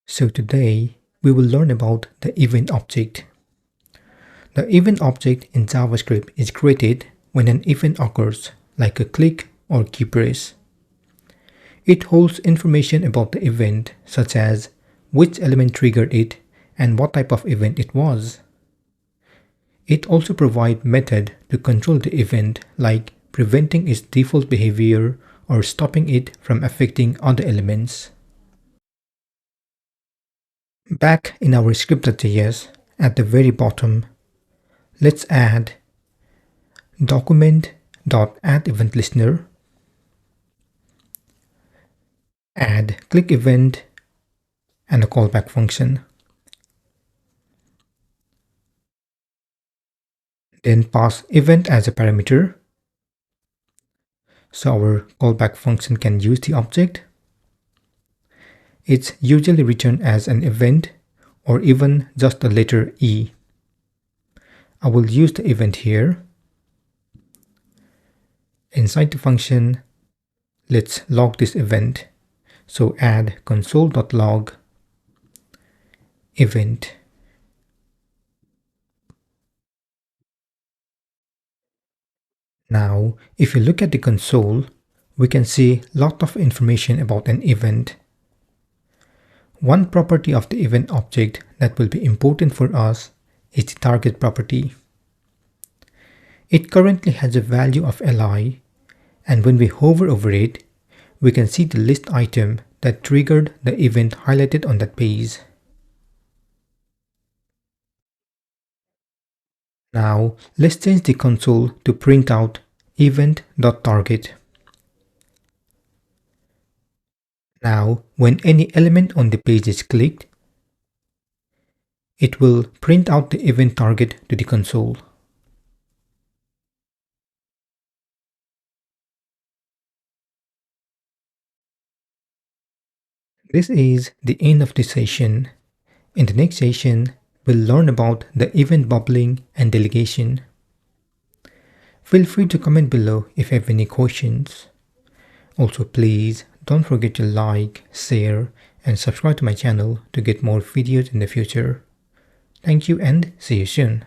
So today we will learn about the event object. The event object in JavaScript is created when an event occurs, like a click or key press. It holds information about the event, such as which element triggered it and what type of event it was. It also provides method to control the event, like preventing its default behavior or stopping it from affecting other elements. Back in our script.js, at the very bottom, let's add document.addEventListener, add click event, and a callback function. Then pass event as a parameter, so our callback function can use the object. It's usually written as an event or even just the letter E. I will use the event here. Inside the function, let's log this event. So add console.log event. Now, if you look at the console, we can see a lot of information about an event. One property of the event object that will be important for us is the target property. It currently has a value of li, and when we hover over it, we can see the list item that triggered the event highlighted on that page. Now, let's change the console to print out event.target. Now, when any element on the page is clicked, it will print out the event target to the console. This is the end of this session. In the next session, we'll learn about the event bubbling and delegation. Feel free to comment below if you have any questions. Also, please don't forget to like, share, and subscribe to my channel to get more videos in the future. Thank you and see you soon.